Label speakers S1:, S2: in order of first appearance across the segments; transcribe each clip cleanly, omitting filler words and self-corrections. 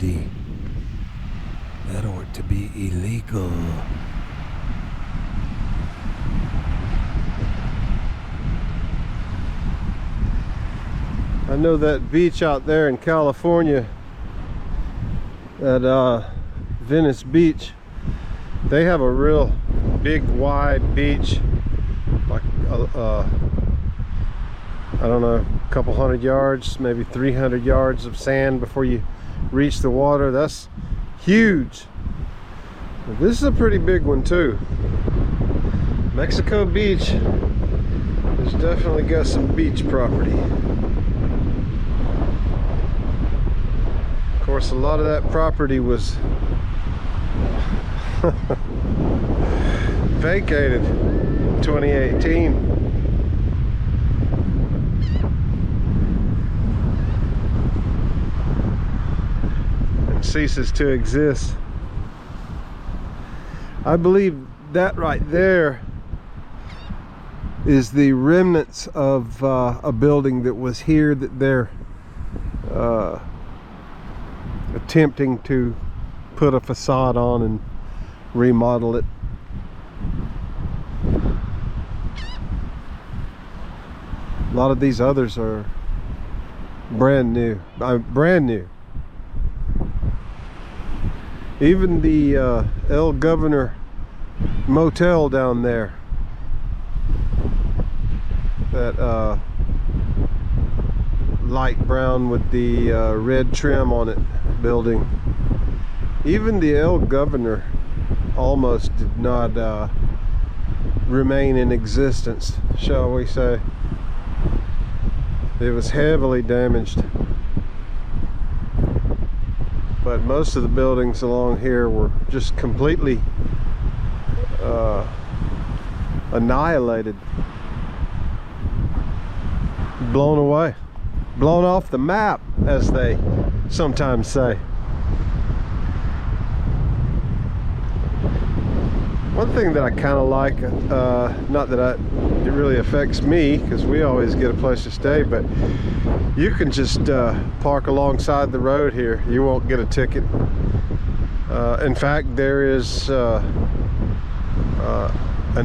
S1: property. That ought to be illegal.
S2: I know that beach out there in California, at Venice Beach, they have a real big wide beach, like I don't know, a couple hundred yards, maybe 300 yards of sand before you reach the water. That's huge. But this is a pretty big one too. Mexico Beach has definitely got some beach property. Of course, a lot of that property was vacated in 2018. And ceases to exist. I believe that right there is the remnants of a building that was here that they're attempting to put a facade on and remodel it. A lot of these others are brand new. Brand new. Even the El Governor Motel down there, that light brown with the red trim on it building, even the El Governor almost did not remain in existence, shall we say. It was heavily damaged. But most of the buildings along here were just completely annihilated, blown away, blown off the map, as they sometimes say. One thing that I kind of like, not that it really affects me, because we always get a place to stay, but you can just park alongside the road here. You won't get a ticket. In fact, there is an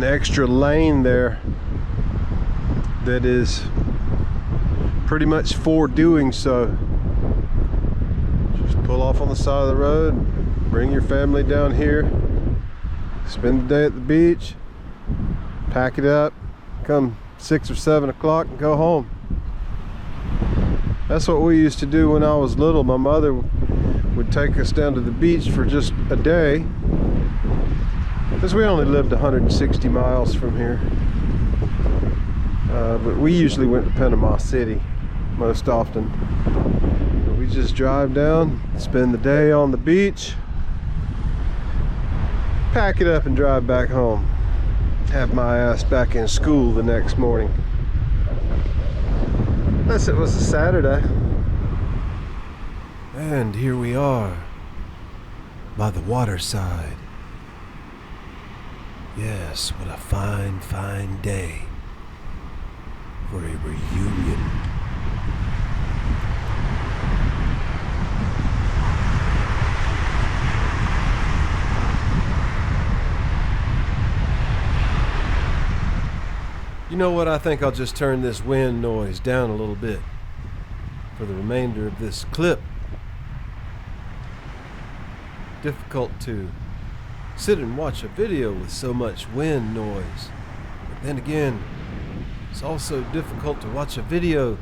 S2: extra lane there that is pretty much for doing so. Just pull off on the side of the road, bring your family down here, spend the day at the beach, pack it up, come 6 or 7 o'clock and go home. That's what we used to do when I was little. My mother would take us down to the beach for just a day, because we only lived 160 miles from here. But we usually went to Panama City most often. We just drive down, spend the day on the beach, pack it up and drive back home. Have my ass back in school the next morning. Unless it was a Saturday.
S1: And here we are, by the waterside. Yes, what a fine, fine day for a reunion. You know what, I think I'll just turn this wind noise down a little bit for the remainder of this clip. Difficult to sit and watch a video with so much wind noise. But then again, it's also difficult to watch a video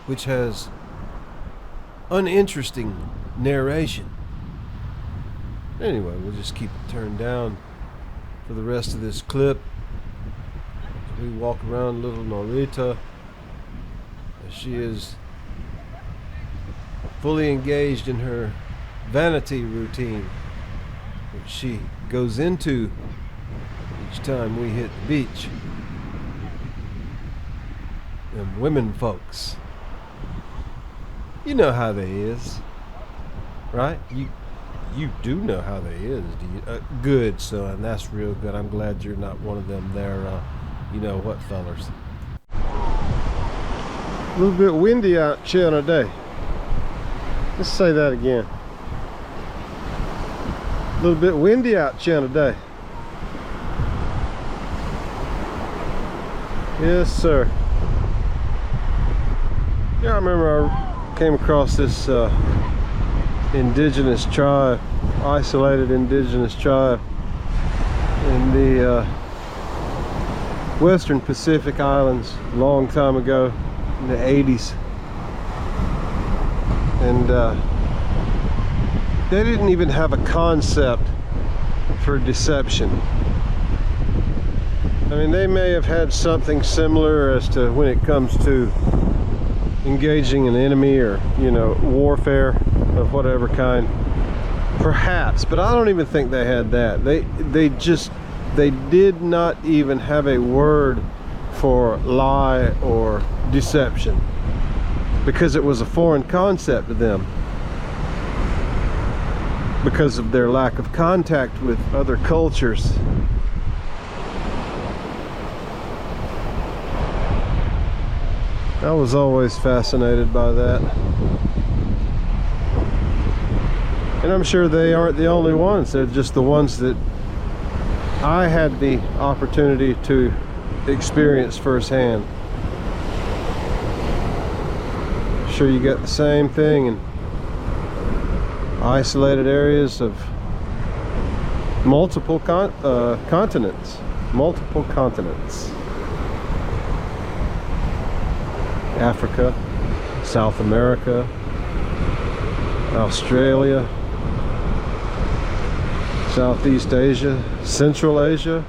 S1: which has uninteresting narration. Anyway, we'll just keep it turned down for the rest of this clip. We walk around little Norita as she is fully engaged in her vanity routine, which she goes into each time we hit the beach. Them women folks, you know how they is, right? You do know how they is, do you? Good, son, that's real good. I'm glad you're not one of them there, you know what, fellers.
S2: A little bit windy out here today. Let's say that again. little bit windy out here today. Yes, sir. Yeah, I remember I came across this indigenous tribe, isolated indigenous tribe in the Western Pacific Islands a long time ago in the 80s. And they didn't even have a concept for deception. I mean, they may have had something similar as to when it comes to engaging an enemy or, you know, warfare of whatever kind, perhaps, but I don't even think they had that. They did not even have a word for lie or deception because it was a foreign concept to them, because of their lack of contact with other cultures. I was always fascinated by that. And I'm sure they aren't the only ones. They're just the ones that I had the opportunity to experience firsthand. Sure, you got the same thing in isolated areas of multiple continents. Multiple continents. Africa, South America, Australia, Southeast Asia, Central Asia,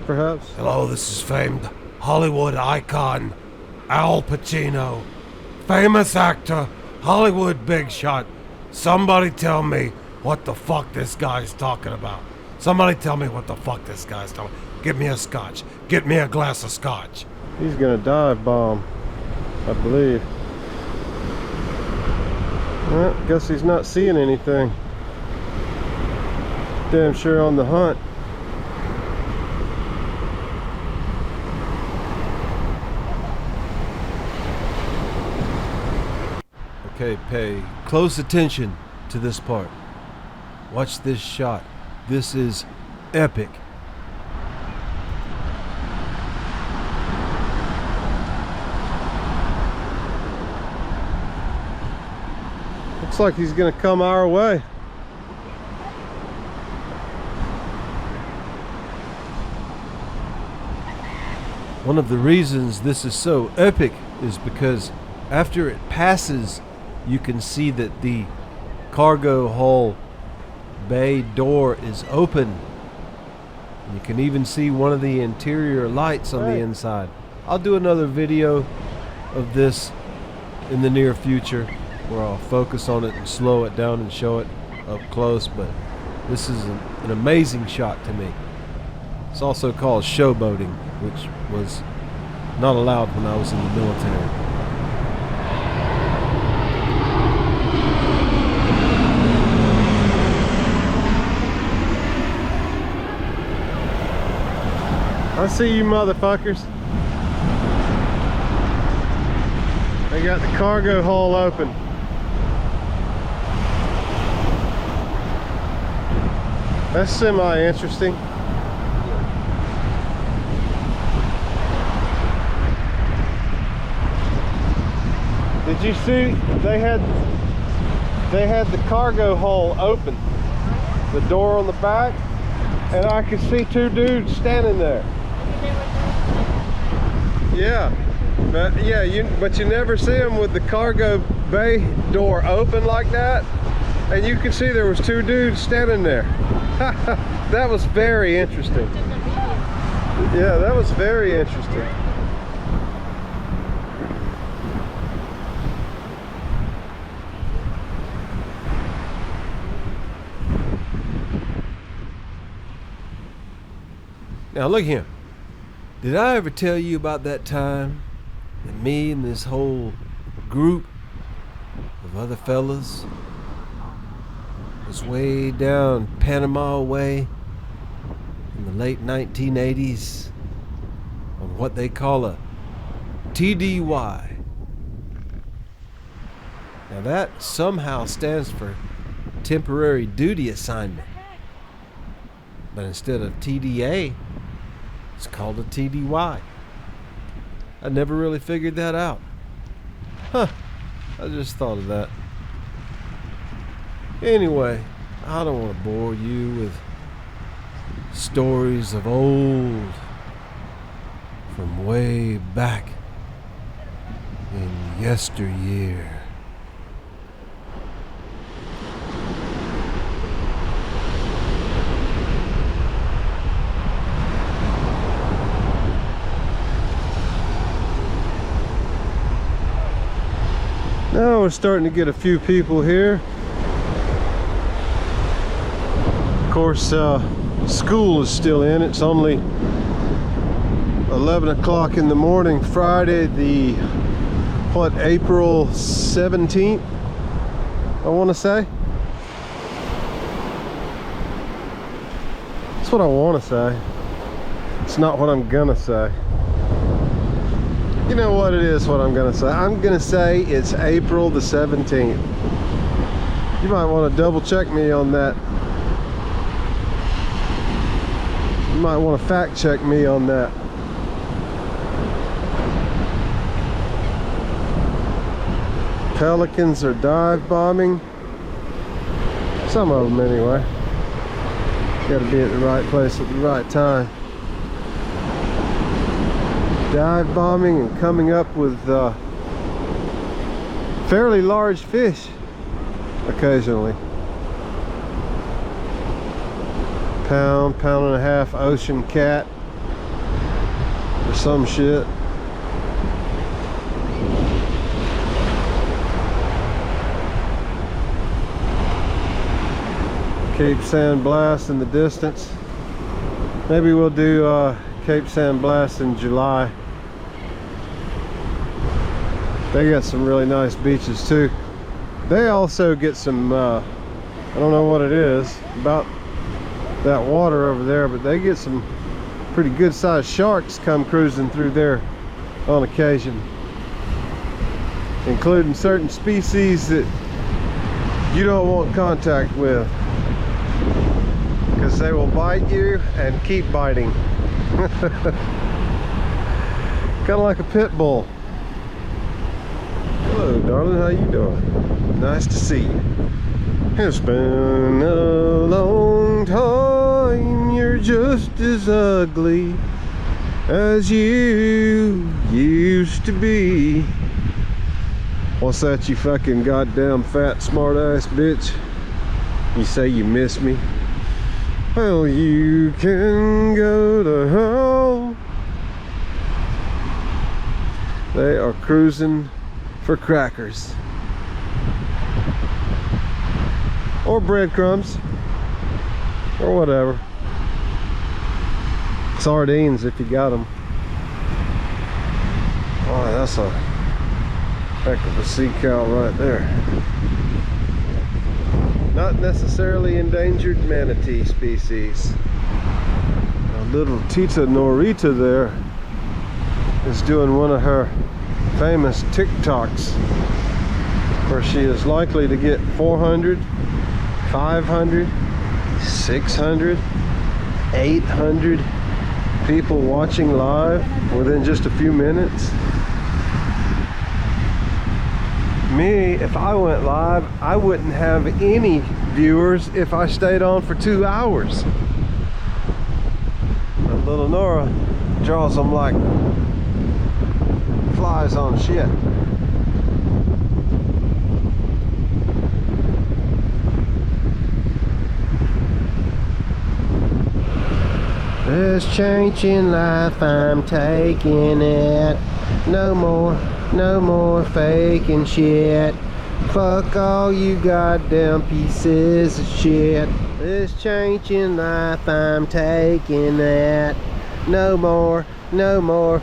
S2: perhaps.
S3: Hello, this is famed Hollywood icon Al Pacino, famous actor, Hollywood big shot. Somebody tell me what the fuck this guy's talking about. Somebody tell me what the fuck this guy's talking about. Get me a scotch. Get me a glass of scotch.
S2: He's gonna dive bomb, I believe. Well, guess he's not seeing anything. Damn sure on the hunt.
S1: Okay, pay close attention to this part. Watch this shot. This is epic.
S2: Looks like he's gonna come our way.
S1: One of the reasons this is so epic is because after it passes, you can see that the cargo hull bay door is open. You can even see one of the interior lights on the inside. I'll do another video of this in the near future where I'll focus on it and slow it down and show it up close, but this is an amazing shot to me. It's also called showboating, which was not allowed when I was in the military.
S2: I see you motherfuckers. They got the cargo hull open. That's semi-interesting. Did you see they had the cargo hull open, the door on the back, and I could see two dudes standing there. Yeah, but you never see them with the cargo bay door open like that, and you could see there was two dudes standing there. That was very interesting. Yeah, that was very interesting.
S1: Now look here. Did I ever tell you about that time that me and this whole group of other fellas was way down Panama way in the late 1980s on what they call a TDY? Now that somehow stands for temporary duty assignment. But instead of TDA, it's called a TDY. I never really figured that out. Huh. I just thought of that. Anyway, I don't want to bore you with stories of old from way back in yesteryear.
S2: Now we're starting to get a few people here. Of course, school is still in. It's only 11 o'clock in the morning, Friday, the April 17th, I want to say. That's what I want to say. It's not what I'm gonna say. You know what it is, what I'm gonna say. I'm gonna say it's April the 17th. You might want to double check me on that. You might want to fact check me on that. Pelicans are dive bombing. Some of them anyway. Gotta be at the right place at the right time. Dive bombing and coming up with fairly large fish occasionally. Pound and a half ocean cat or some shit. Cape San Blas in the distance. Maybe we'll do Cape San Blas in July. They got some really nice beaches too. They also get some, I don't know what it is about that water over there, but they get some pretty good sized sharks come cruising through there on occasion, including certain species that you don't want contact with, because they will bite you and keep biting. Kind of like a pit bull. Hello, darling, how you doing? Nice to see you. It's been a long time. You're just as ugly as you used to be. What's that, you fucking goddamn fat smart ass bitch? You say you miss me? Well, you can go to hell. They are cruising for crackers or breadcrumbs or whatever. Sardines if you got them. Oh, that's a heck of a sea cow right there. Not necessarily endangered manatee species. A little Tita Norita there is doing one of her famous TikToks where she is likely to get 400, 500, 600, 800 people watching live within just a few minutes. Me, if I went live, I wouldn't have any viewers if I stayed on for 2 hours. But little Nora draws them like flies on shit. This changing life, I'm taking it. No more faking shit. Fuck all you goddamn pieces of shit. This changing life, I'm taking it. No more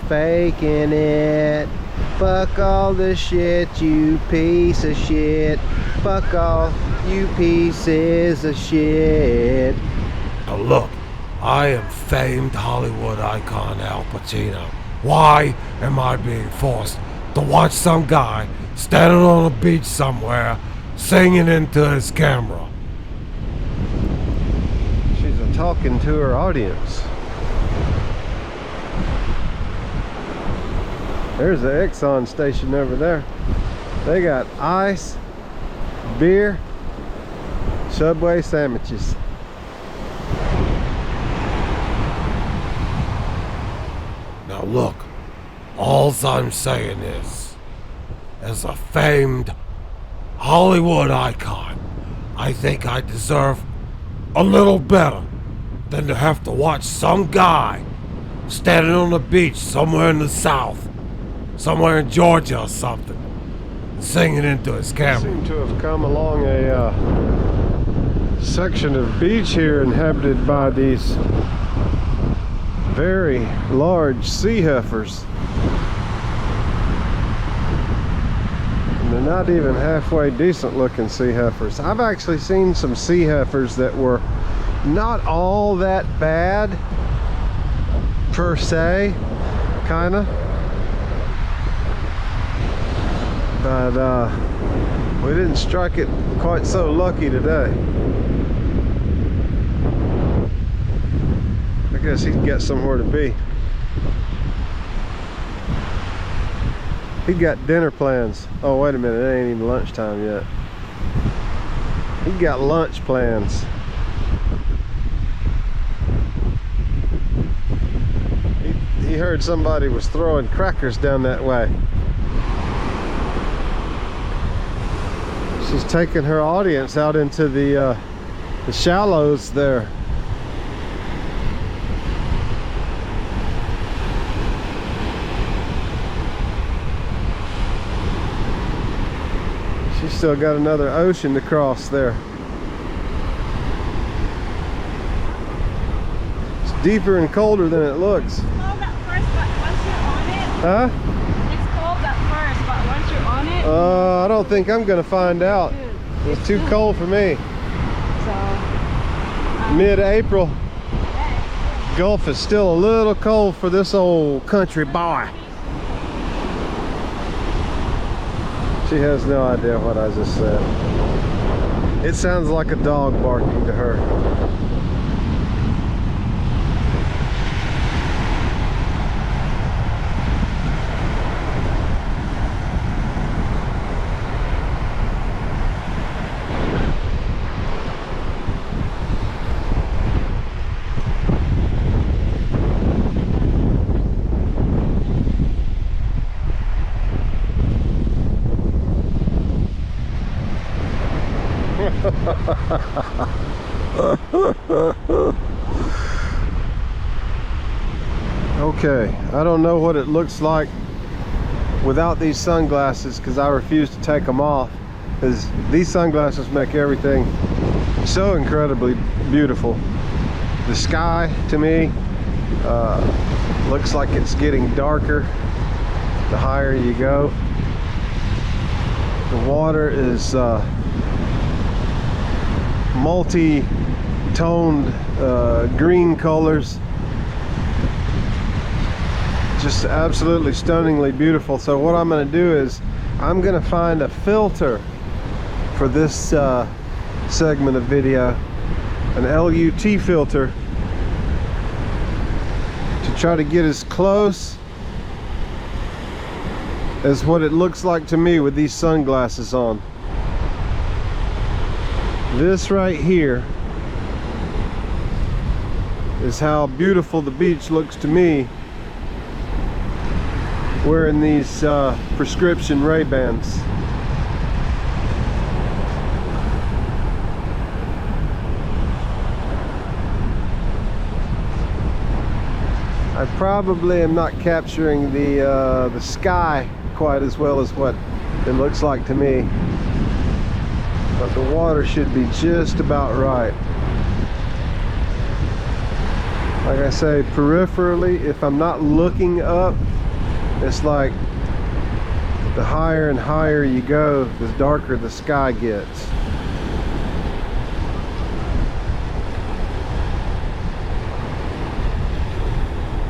S2: faking it. Fuck all the shit, you piece of shit. Fuck all you pieces of shit.
S3: Now look, I am famed Hollywood icon Al Pacino. Why am I being forced to watch some guy standing on a beach somewhere singing into his camera?
S2: She's a talking to her audience. There's the Exxon station over there. They got ice, beer, Subway sandwiches.
S3: Now look, all I'm saying is, as a famed Hollywood icon, I think I deserve a little better than to have to watch some guy standing on the beach somewhere in the South, somewhere in Georgia or something, singing into his camera.
S2: Seem to have come along a section of beach here inhabited by these very large sea heifers. And they're not even halfway decent looking sea heifers. I've actually seen some sea heifers that were not all that bad per se, kinda. But we didn't strike it quite so lucky today. I guess he'd get somewhere to be. He got dinner plans. Oh, wait a minute, it ain't even lunchtime yet. He got lunch plans. He heard somebody was throwing crackers down that way. She's taking her audience out into the shallows there. She's still got another ocean to cross there. It's deeper and colder than it looks.
S4: It's cold at first, but once you're on it,
S2: Huh?
S4: it's cold at first, but once you're on it,
S2: I don't think I'm gonna find out. It's too cold for me.
S4: So,
S2: Mid-April. Gulf is still a little cold for this old country boy. She has no idea what I just said. It sounds like a dog barking to her. Okay, I don't know what it looks like without these sunglasses because I refuse to take them off, because these sunglasses make everything so incredibly beautiful. The sky to me looks like it's getting darker the higher you go. The water is multi-toned green colors, just absolutely stunningly beautiful. So what I'm going to do is I'm going to find a filter for this segment of video, an LUT filter, to try to get as close as what it looks like to me with these sunglasses on. This right here is how beautiful the beach looks to me wearing these prescription Ray-Bans. I probably am not capturing the sky quite as well as what it looks like to me, but the water should be just about right. Like I say, peripherally, if I'm not looking up, it's like the higher and higher you go, the darker the sky gets.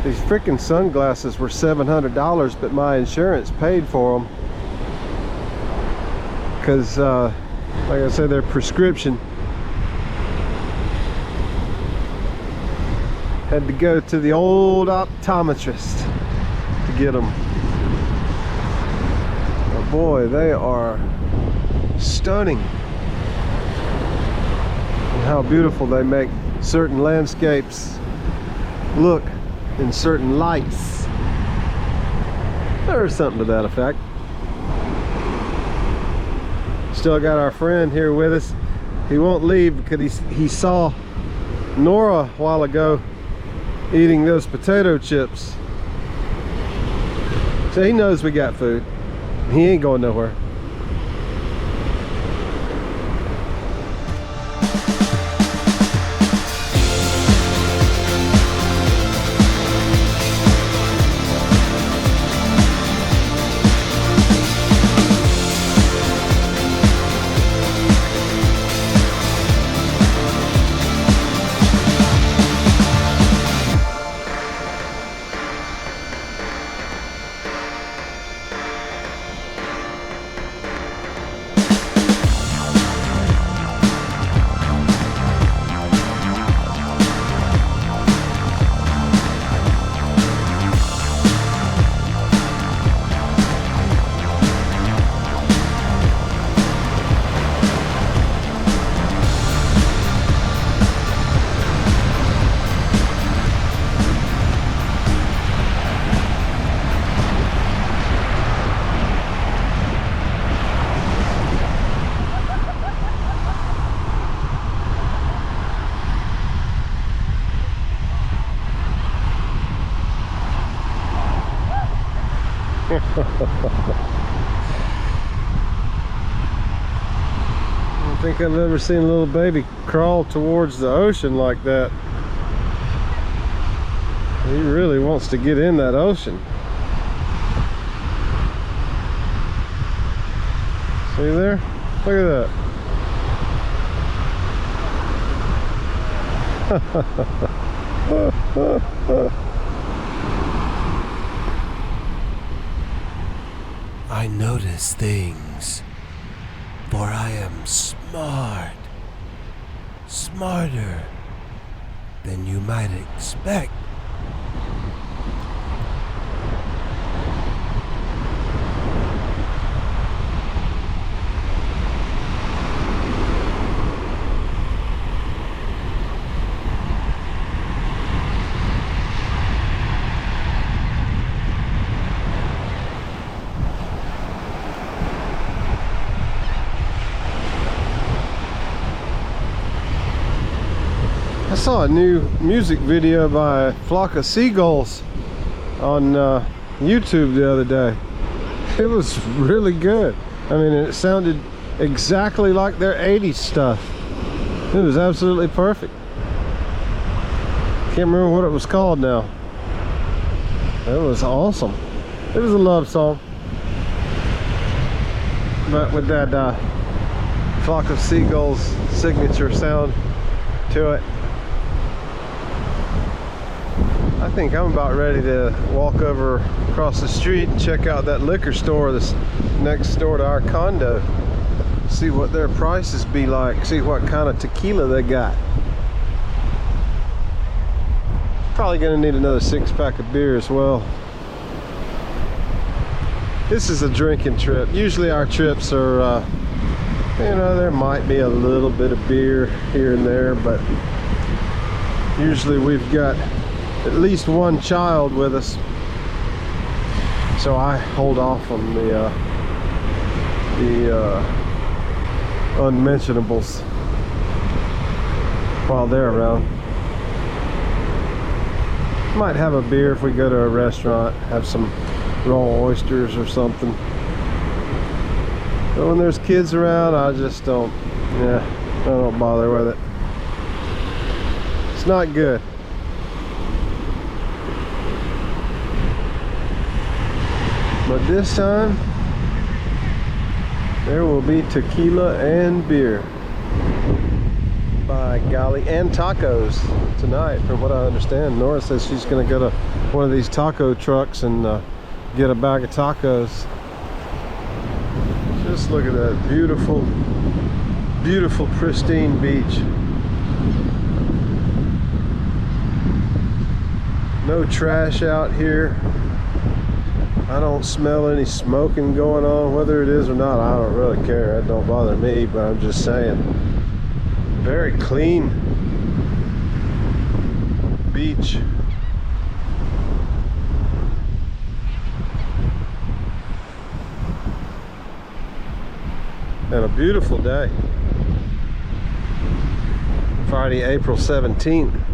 S2: These freaking sunglasses were $700, but my insurance paid for them because, like I said, they're prescription. Had to go to the old optometrist to get them. Oh boy, they are stunning. And how beautiful they make certain landscapes look in certain lights. There's something to that effect. Still got our friend here with us. He won't leave because he saw Nora a while ago eating those potato chips. So he knows we got food. He ain't going nowhere. I don't think I've ever seen a little baby crawl towards the ocean like that. He really wants to get in that ocean. See there? Look at that.
S3: I notice things, for I am smart. Smarter than you might expect.
S2: I saw a new music video by a flock of seagulls on YouTube the other day. It was really good. I mean, it sounded exactly like their 80s stuff. It was absolutely perfect. Can't remember what it was called now. It was awesome. It was a love song, but with that flock of seagulls signature sound to it. I think I'm about ready to walk over across the street and check out that liquor store that's next door to our condo. See what their prices be like, see what kind of tequila they got. Probably gonna need another 6-pack of beer as well. This is a drinking trip. Usually our trips are, you know, there might be a little bit of beer here and there, but usually we've got at least one child with us, so I hold off on the unmentionables while they're around. Might have a beer if we go to a restaurant, have some raw oysters or something. But when there's kids around, I just don't, I don't bother with it. It's not good. But this time, there will be tequila and beer. By golly, and tacos tonight, from what I understand. Nora says she's going to go to one of these taco trucks and get a bag of tacos. Just look at that beautiful, beautiful, pristine beach. No trash out here. I don't smell any smoking going on. Whether it is or not, I don't really care. It don't bother me, but I'm just saying. Very clean beach. And a beautiful day. Friday, April 17th.